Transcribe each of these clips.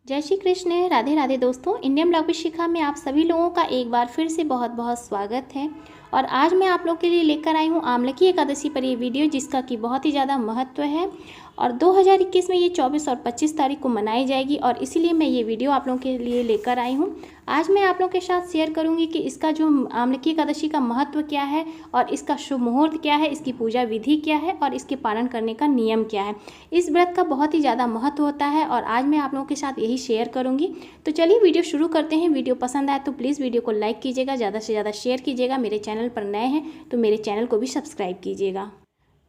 जय श्री कृष्ण। राधे राधे दोस्तों, Indian blog with शिखा में आप सभी लोगों का एक बार फिर से बहुत बहुत स्वागत है। और आज मैं आप लोग के लिए लेकर आई हूँ आमले की एकादशी पर ये वीडियो, जिसका कि बहुत ही ज़्यादा महत्व है। और 2021 में ये 24 और 25 तारीख को मनाई जाएगी और इसीलिए मैं ये वीडियो आप लोगों के लिए लेकर आई हूँ। आज मैं आप लोगों के साथ शेयर करूँगी कि इसका जो आमले की एकादशी का महत्व क्या है और इसका शुभ मुहूर्त क्या है, इसकी पूजा विधि क्या है और इसके पालन करने का नियम क्या है। इस व्रत का बहुत ही ज़्यादा महत्व होता है और आज मैं आप लोगों के साथ यही शेयर करूँगी। तो चलिए वीडियो शुरू करते हैं। वीडियो पसंद आए तो प्लीज़ वीडियो को लाइक कीजिएगा, ज़्यादा से ज़्यादा शेयर कीजिएगा। मेरे चैनल पर नए हैं तो मेरे चैनल को भी सब्सक्राइब कीजिएगा।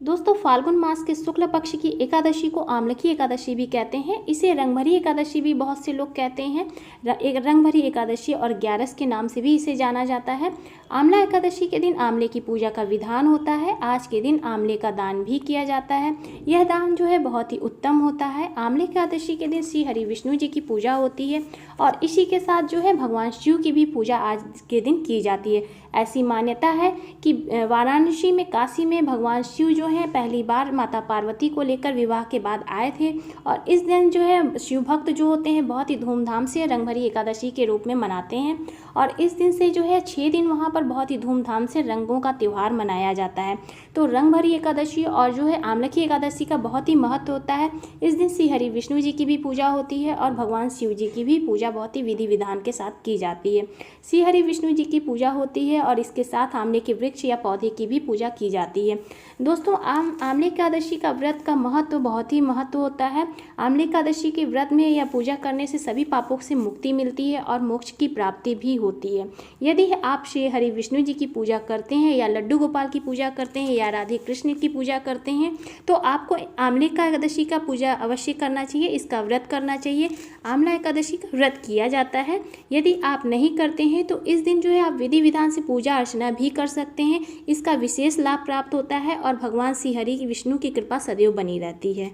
दोस्तों, फाल्गुन मास के शुक्ल पक्ष की एकादशी को आमलकी एकादशी भी कहते हैं। इसे रंगभरी एकादशी भी बहुत से लोग कहते हैं। एक रंगभरी एकादशी और ग्यारस के नाम से भी इसे जाना जाता है। आंवला एकादशी के दिन आंवले की पूजा का विधान होता है। आज के दिन आंवले का दान भी किया जाता है। यह दान जो है बहुत ही उत्तम होता है। आंवले एकादशी के दिन श्री हरि विष्णु जी की पूजा होती है और इसी के साथ जो है भगवान शिव की भी पूजा आज के दिन की जाती है। ऐसी मान्यता है कि वाराणसी में, काशी में भगवान शिव जो है पहली बार माता पार्वती को लेकर विवाह के बाद आए थे और इस दिन जो है शिव भक्त जो होते हैं बहुत ही धूमधाम से रंगभरी एकादशी के रूप में मनाते हैं। और इस दिन से जो है 6 दिन वहाँ पर बहुत ही धूमधाम से रंगों का त्यौहार मनाया जाता है। तो रंगभरी एकादशी और जो है आमलकी एकादशी का बहुत ही महत्व होता है। इस दिन श्री हरि विष्णु जी की भी पूजा होती है और भगवान शिव जी की भी पूजा बहुत ही विधि विधान के साथ की जाती है। श्री हरि विष्णु जी की पूजा होती है और इसके साथ आंवले के वृक्ष या पौधे की भी पूजा की जाती है। दोस्तों, आंवले एकादशी का व्रत का महत्व बहुत ही महत्व होता है। आंवले एकादशी के व्रत में या पूजा करने से सभी पापों से मुक्ति मिलती है और मोक्ष की प्राप्ति भी होती है। यदि आप श्री हरि विष्णु जी की पूजा करते हैं या लड्डू गोपाल की पूजा करते हैं या राधे कृष्ण की पूजा करते हैं तो आपको आंवले का एकादशी का पूजा अवश्य करना चाहिए, इसका व्रत करना चाहिए। आंवला एकादशी का व्रत किया जाता है। यदि आप नहीं करते हैं तो इस दिन जो है आप विधि विधान से पूजा अर्चना भी कर सकते हैं। इसका विशेष लाभ प्राप्त होता है और भगवान श्री हरि विष्णु की कृपा सदैव बनी रहती है।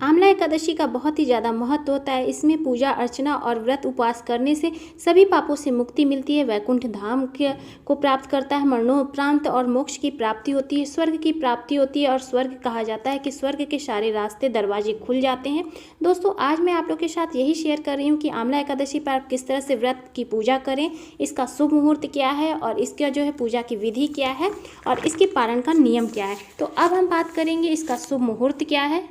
आंवला एकादशी का बहुत ही ज़्यादा महत्व होता है। इसमें पूजा अर्चना और व्रत उपवास करने से सभी पापों से मुक्ति मिलती है, वैकुंठ धाम को प्राप्त करता है, मरणोपरांत और मोक्ष की प्राप्ति होती है, स्वर्ग की प्राप्ति होती है। और स्वर्ग कहा जाता है कि स्वर्ग के सारे रास्ते दरवाजे खुल जाते हैं। दोस्तों, आज मैं आप लोग के साथ यही शेयर कर रही हूँ कि आंवला एकादशी पर आप किस तरह से व्रत की पूजा करें, इसका शुभ मुहूर्त क्या है और इसका जो है पूजा की विधि क्या है और इसके पालन का नियम क्या है। तो अब हम बात करेंगे इसका शुभ मुहूर्त क्या है।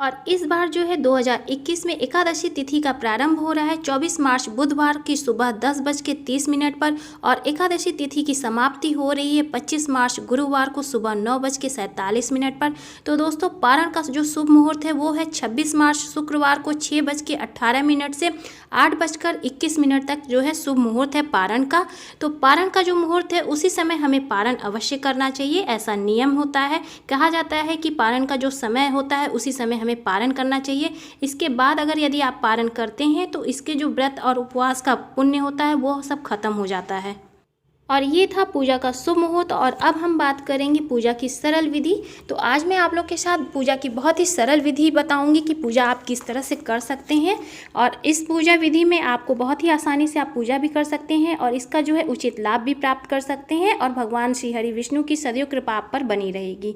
और इस बार जो है 2021 में एकादशी तिथि का प्रारंभ हो रहा है 24 मार्च बुधवार की सुबह 10:30 पर और एकादशी तिथि की समाप्ति हो रही है 25 मार्च गुरुवार को सुबह 9:47 पर। तो दोस्तों, पारण का जो शुभ मुहूर्त है वो है 26 मार्च शुक्रवार को 6:18 से 8:21 तक जो है शुभ मुहूर्त है पारण का। तो पारण का जो मुहूर्त है उसी समय हमें पारण अवश्य करना चाहिए, ऐसा नियम होता है। कहा जाता है कि पारण का जो समय होता है उसी समय हमें पारण करना चाहिए। इसके बाद अगर यदि आप पारण करते हैं तो इसके जो व्रत और उपवास का पुण्य होता है वो सब खत्म हो जाता है। और ये था पूजा का शुभ मुहूर्त। और अब हम बात करेंगे पूजा की सरल विधि। तो आज मैं आप लोग के साथ पूजा की बहुत ही सरल विधि बताऊंगी कि पूजा आप किस तरह से कर सकते हैं। और इस पूजा विधि में आपको बहुत ही आसानी से आप पूजा भी कर सकते हैं और इसका जो है उचित लाभ भी प्राप्त कर सकते हैं और भगवान श्री हरि विष्णु की सदैव कृपा आप पर बनी रहेगी।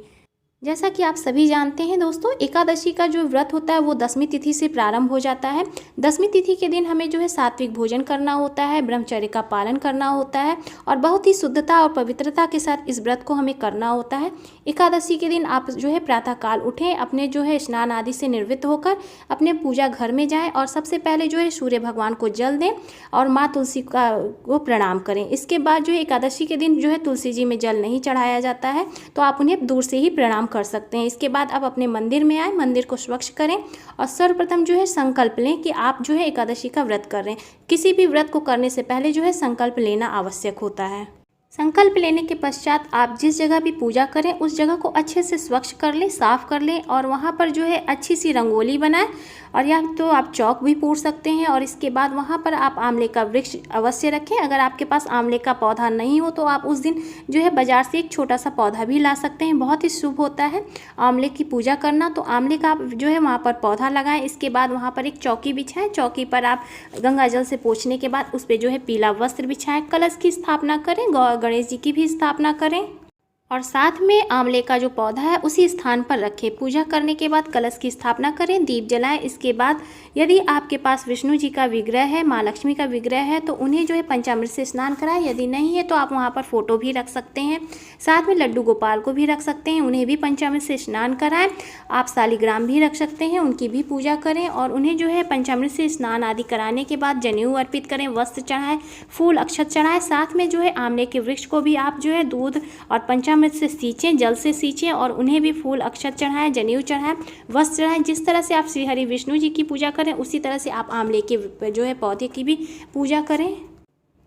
जैसा कि आप सभी जानते हैं दोस्तों, एकादशी का जो व्रत होता है वो 10वीं तिथि से प्रारंभ हो जाता है। 10वीं तिथि के दिन हमें जो है सात्विक भोजन करना होता है, ब्रह्मचर्य का पालन करना होता है और बहुत ही शुद्धता और पवित्रता के साथ इस व्रत को हमें करना होता है। एकादशी के दिन आप जो है प्रातःकाल उठें, अपने जो है स्नान आदि से निवृत्त होकर अपने पूजा घर में जाएं और सबसे पहले जो है सूर्य भगवान को जल दें और माँ तुलसी को प्रणाम करें। इसके बाद जो है एकादशी के दिन जो है तुलसी जी में जल नहीं चढ़ाया जाता है, तो आप उन्हें दूर से ही प्रणाम कर सकते हैं। इसके बाद आप अपने मंदिर में आए, मंदिर को स्वच्छ करें और सर्वप्रथम जो है संकल्प लें कि आप जो है एकादशी का व्रत कर रहे हैं। किसी भी व्रत को करने से पहले जो है संकल्प लेना आवश्यक होता है। संकल्प लेने के पश्चात आप जिस जगह भी पूजा करें उस जगह को अच्छे से स्वच्छ कर लें, साफ कर लें और वहाँ पर जो है अच्छी सी रंगोली बनाएं और या तो आप चौक भी पूर सकते हैं। और इसके बाद वहाँ पर आप आंवले का वृक्ष अवश्य रखें। अगर आपके पास आंवले का पौधा नहीं हो तो आप उस दिन जो है बाजार से एक छोटा सा पौधा भी ला सकते हैं। बहुत ही शुभ होता है आंवले की पूजा करना। तो आंवले का आप जो है वहाँ पर पौधा लगाएं। इसके बाद वहाँ पर एक चौकी बिछाएं। चौकी पर आप गंगा जल से पोंछने के बाद उस पर जो है पीला वस्त्र बिछाएं। कलश की स्थापना करें, गणेश जी की भी स्थापना करें और साथ में आंवले का जो पौधा है उसी स्थान पर रखें। पूजा करने के बाद कलश की स्थापना करें, दीप जलाएं। इसके बाद यदि आपके पास विष्णु जी का विग्रह है, माँ लक्ष्मी का विग्रह है, तो उन्हें जो है पंचामृत से स्नान कराएं। यदि नहीं है तो आप वहाँ पर फोटो भी रख सकते हैं। साथ में लड्डू गोपाल को भी रख सकते हैं, उन्हें भी पंचामृत से स्नान कराएं। आप शालिग्राम भी रख सकते हैं, उनकी भी पूजा करें और उन्हें जो है पंचामृत से स्नान आदि कराने के बाद जनेऊ अर्पित करें, वस्त्र चढ़ाएं, फूल अक्षत चढ़ाएं। साथ में जो है आंवले के वृक्ष को भी आप जो है दूध और पंचामृत से सींचें, जल से सींचें और उन्हें भी फूल अक्षत चढ़ाएं, जनेऊ चढ़ाएं, वस्त्र चढ़ाएं। जिस तरह से आप श्री हरि विष्णु जी की पूजा करें उसी तरह से आप आंवले के जो है पौधे की भी पूजा करें।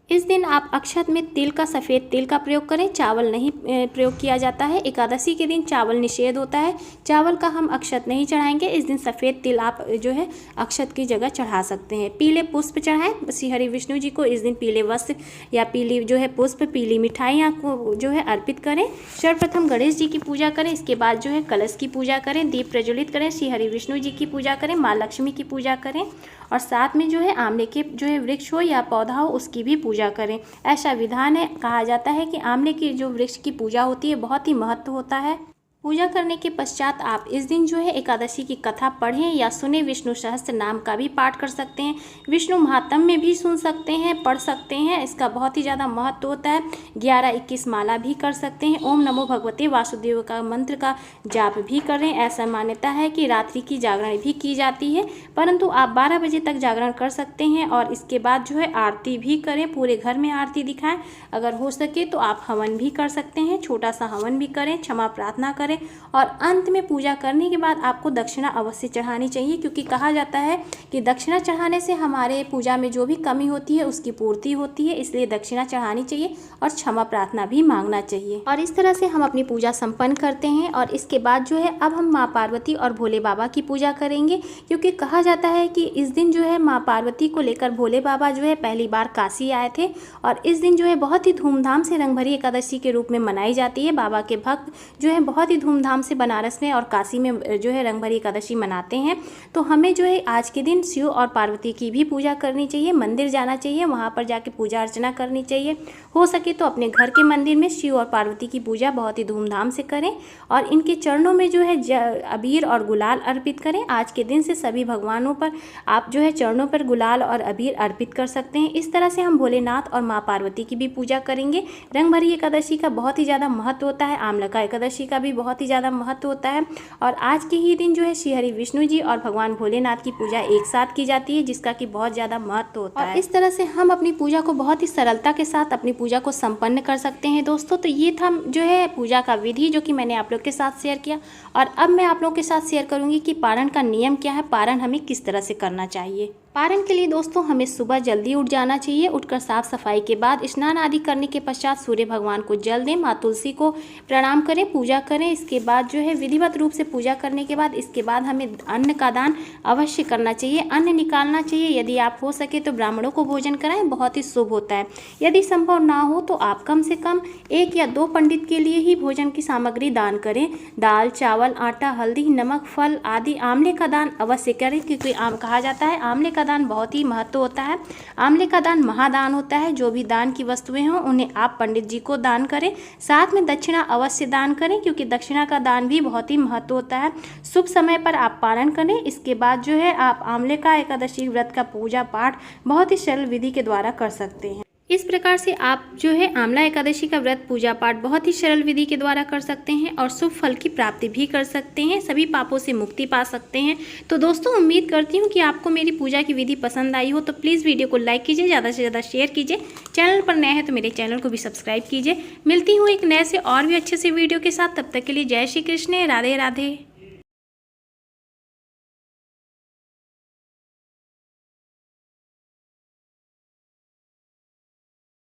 इस दिन आप अक्षत में तिल का, सफ़ेद तिल का प्रयोग करें, चावल नहीं प्रयोग किया जाता है। एकादशी के दिन चावल निषेध होता है, चावल का हम अक्षत नहीं चढ़ाएंगे। इस दिन सफ़ेद तिल आप जो है अक्षत की जगह चढ़ा सकते हैं। पीले पुष्प चढ़ाएं श्री हरि विष्णु जी को। इस दिन पीले वस्त्र या पीली जो है पुष्प, पीली मिठाइयाँ को जो है अर्पित करें। सर्वप्रथम गणेश जी की पूजा करें, इसके बाद जो है कलश की पूजा करें, दीप प्रज्वलित करें, श्री हरि विष्णु जी की पूजा करें, माँ लक्ष्मी की पूजा करें और साथ में जो है आंवले के जो है वृक्ष हो या पौधा हो उसकी भी पूजा करें। ऐसा विधान है, कहा जाता है कि आंवले की जो वृक्ष की पूजा होती है बहुत ही महत्व होता है। पूजा करने के पश्चात आप इस दिन जो है एकादशी की कथा पढ़ें या सुने। विष्णु सहस्त्र नाम का भी पाठ कर सकते हैं, विष्णु महात्म्य में भी सुन सकते हैं, पढ़ सकते हैं। इसका बहुत ही ज़्यादा महत्व होता है। 11-21 माला भी कर सकते हैं। ओम नमो भगवते वासुदेव का मंत्र का जाप भी करें। ऐसा मान्यता है कि रात्रि की जागरण भी की जाती है, परंतु आप 12 बजे तक जागरण कर सकते हैं और इसके बाद जो है आरती भी करें, पूरे घर में आरती दिखाएं। अगर हो सके तो आप हवन भी कर सकते हैं, छोटा सा हवन भी करें, क्षमा प्रार्थना करें और अंत में पूजा करने के बाद आपको दक्षिणा अवश्य चढ़ानी चाहिए, क्योंकि कहा जाता है कि दक्षिणा चढ़ाने से हमारे पूजा में जो भी कमी होती है उसकी पूर्ति होती है। इसलिए दक्षिणा चढ़ानी चाहिए और क्षमा प्रार्थना भी मांगना चाहिए। और इस तरह से हम अपनी पूजा संपन्न करते हैं। और इसके बाद जो है अब हम माँ पार्वती और भोले बाबा की पूजा करेंगे, क्योंकि कहा जाता है कि इस दिन जो है माँ पार्वती को लेकर भोले बाबा जो है पहली बार काशी आए थे और इस दिन जो है बहुत ही धूमधाम से रंगभरी एकादशी के रूप में मनाई जाती है। बाबा के भक्त जो है बहुत ही धूमधाम से बनारस में और काशी में जो है रंगभरी एकादशी मनाते हैं। तो हमें जो है आज के दिन शिव और पार्वती की भी पूजा करनी चाहिए, मंदिर जाना चाहिए, वहाँ पर जाके पूजा अर्चना करनी चाहिए। हो सके तो अपने घर के मंदिर में शिव और पार्वती की पूजा बहुत ही धूमधाम से करें और इनके चरणों में जो है अबीर और गुलाल अर्पित करें। आज के दिन से सभी भगवानों पर आप जो है चरणों पर गुलाल और अबीर अर्पित कर सकते हैं। इस तरह से हम भोलेनाथ और माँ पार्वती की भी पूजा करेंगे। रंगभरी एकादशी का बहुत ही ज़्यादा महत्व होता है, आमला का एकादशी का भी बहुत ही ज़्यादा महत्व होता है और आज के ही दिन जो है श्री हरि विष्णु जी और भगवान भोलेनाथ की पूजा एक साथ की जाती है, जिसका कि बहुत ज़्यादा महत्व होता है। इस तरह से हम अपनी पूजा को बहुत ही सरलता के साथ अपनी पूजा को संपन्न कर सकते हैं दोस्तों। तो ये था जो है पूजा का विधि जो कि मैंने आप लोग के साथ शेयर किया और अब मैं आप लोग के साथ शेयर करूंगी कि पारण का नियम क्या है, पारण हमें किस तरह से करना चाहिए। पारण के लिए दोस्तों हमें सुबह जल्दी उठ जाना चाहिए। उठकर साफ सफाई के बाद स्नान आदि करने के पश्चात सूर्य भगवान को जल दें, माँ तुलसी को प्रणाम करें, पूजा करें। इसके बाद जो है विधिवत रूप से पूजा करने के बाद इसके बाद हमें अन्न का दान अवश्य करना चाहिए, अन्न निकालना चाहिए। यदि आप हो सके तो ब्राह्मणों को भोजन कराएं, बहुत ही शुभ होता है। यदि संभव ना हो तो आप कम से कम 1 या 2 पंडित के लिए ही भोजन की सामग्री दान करें। दाल, चावल, आटा, हल्दी, नमक, फल आदि। आंवले का दान अवश्य करें, क्योंकि कहा जाता है आंवले का दान बहुत ही महत्व होता है। आंवले का दान महादान होता है। जो भी दान की वस्तुएं हों उन्हें आप पंडित जी को दान करें। साथ में दक्षिणा अवश्य दान करें, क्योंकि दक्षिणा का दान भी बहुत ही महत्व होता है। शुभ समय पर आप पारण करें। इसके बाद जो है आप आंवले का एकादशी व्रत का पूजा पाठ बहुत ही सरल विधि के द्वारा कर सकते हैं। इस प्रकार से आप जो है आंवला एकादशी का व्रत पूजा पाठ बहुत ही सरल विधि के द्वारा कर सकते हैं और शुभ फल की प्राप्ति भी कर सकते हैं, सभी पापों से मुक्ति पा सकते हैं। तो दोस्तों उम्मीद करती हूँ कि आपको मेरी पूजा की विधि पसंद आई हो, तो प्लीज़ वीडियो को लाइक कीजिए, ज़्यादा से ज़्यादा शेयर कीजिए। चैनल पर नए हैं तो मेरे चैनल को भी सब्सक्राइब कीजिए। मिलती हूँ एक नए से और भी अच्छे से वीडियो के साथ। तब तक के लिए जय श्री कृष्ण, राधे राधे।